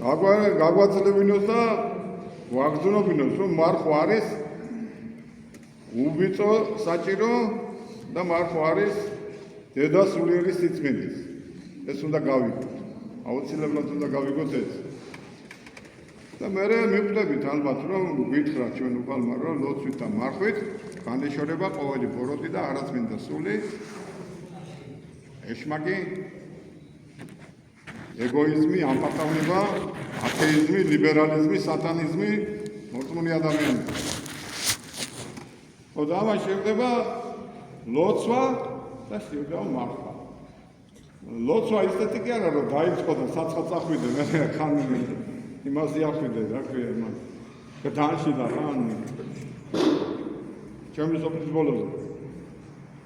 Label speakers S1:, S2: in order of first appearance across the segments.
S1: გაგვაძლევინოს და ვაგრძნობინოს, რომ მარხვა არის უბიწო საჭირო და მარხვა არის დედა სულიერი სიწმინდის. ეს უნდა გავიგოთ. აუცილებლად უნდა გავიგოთ ეს. და მე მივხვდებით ალბათ, რომ გითხრა ჩვენ უფალმა, რომ ლოცვით და მარხვით განეშორება ყოველი ბოროტი და არაწმინდა სული, ეშმაკი, ეგოიზმი, ამპატავნება, ათეიზმი, ლიბერალიზმი, სატანიზმი, მორწმუნე ადამიანი. ხო და ამან შევდება ლოცვა და შევდება მარხვა. ლოცვა ისეთი კი არა, რომ დაიწყო და საცხად წახვიდე, მე ხან იმაზე ახვიდე, რა ქვია, მან. გადააშიდა ხან. ჩემი სოფლის ბოლოზე.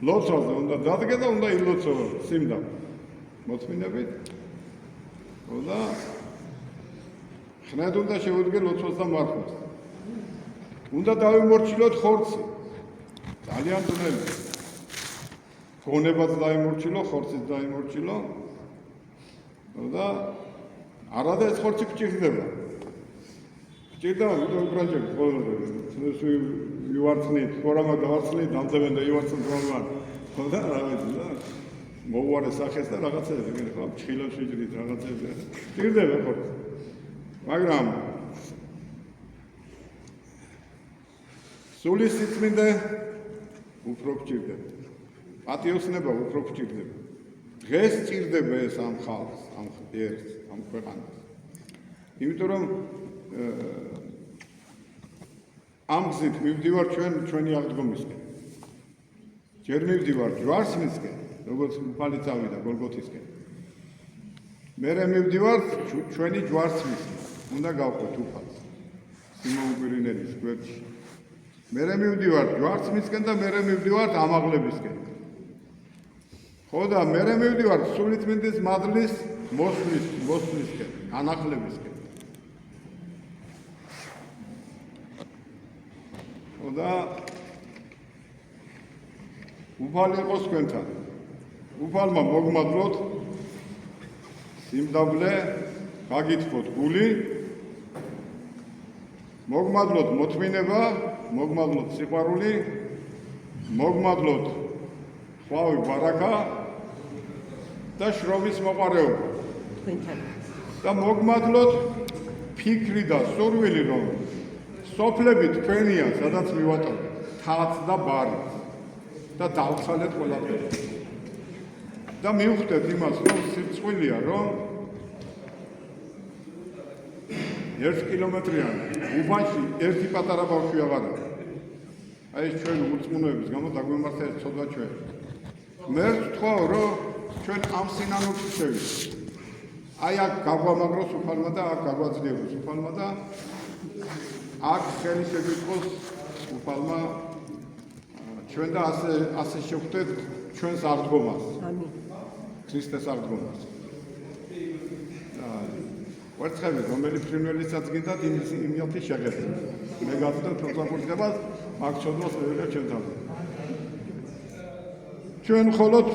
S1: ლოცვაზე უნდა დადგე და უნდა ილოცო სიმდა. მოწმინდებით. ხო და ხნედ უნდა შევუდგე ლოცვას და მარხვას. უნდა დავიმორჩილოთ ხორცი. ძალიან ძნელია. გონებაც დაიმორჩილო, ხორციც დაიმორჩილო. და არადა ეს ხორცი გჭირდება. გჭირდება ვიდრე უკრანჭები ყოველდღე. ივარცხნით, ხორამა დავარცხნით, დამძებენ და ივარცხნით რომან. ხო და რა ვიცი და მოუარე სახეს და რაღაცები, ხო, ჩხილებს ვიჭრით რაღაცები. გჭირდება ხორცი. მაგრამ სულის სიწმინდე უფრო გჭირდება. პატიოსნება უფრო გჭირდება. დღეს გჭირდება ეს ამ ხალხს, ამ ერთს, ამ ქვეყანას. იმიტომ რომ ამ გზით მივდივარ ჩვენი აღდგომისკენ. ჯერ მივდივარ ჯვარცმისკენ, როგორც უფალი წავიდა გოლგოთისკენ. მერე მივდივარ ჩვენი ჯვარცმისკენ. უნდა გავყვეთ უფალს. სიმონ კვირინელის გვერდში. მერე მივდივარ ჯვარცმისკენ და მერე მივდივარ ამაღლებისკენ. ხო და მერე მივდივარ სულიწმინდის მადლის მოსვლისკენ, ანახლებისკენ. ხო და უფალი იყოს თქვენთან. უფალმა მოგმადლოთ სიმდაბლე, გაგითხოვთ გული, მოგმადლოთ მოთმინება, მოგმადლოთ სიყვარული, მოგმადლოთ ხვავი ბარაკა და შრომის მოყარეობა.
S2: თქვენთან.
S1: და მოგმადლოთ ფიქრი და სურვილი, რომ სოფლები თქვენია, სადაც მივატოვეთ თაც და ბარი და დავხალეთ ყველაფერი. და მივხვდეთ იმას, რომ სირცხვილია, რომ 1 კილომეტრიანი უბანში ერთი პატარა ბავშვი აღარ არის. აი ეს ჩვენ მორწმუნეების გამო დაგვემართა ეს ცოდვა ჩვენ. მე ვთქვაო, რომ ჩვენ ამ სინანულში შევიდეთ. აი აქ გაგვამაგროს უფალმა და აქ გაგვაძლიეროს უფალმა და აქ ხელი შეგიტყოს უფალმა ჩვენ და ასე შევხვდეთ ჩვენს აღდგომას. ამინ. ქრისტეს აღდგომას. ვერცხები, რომელიც ფრინველისაც გინდათ, იმიათი შეგეძლო. მე გავხდეთ პროგრამულებას, აქ ჩოდოს მევიდა ჩემთან. ჩვენ მხოლოდ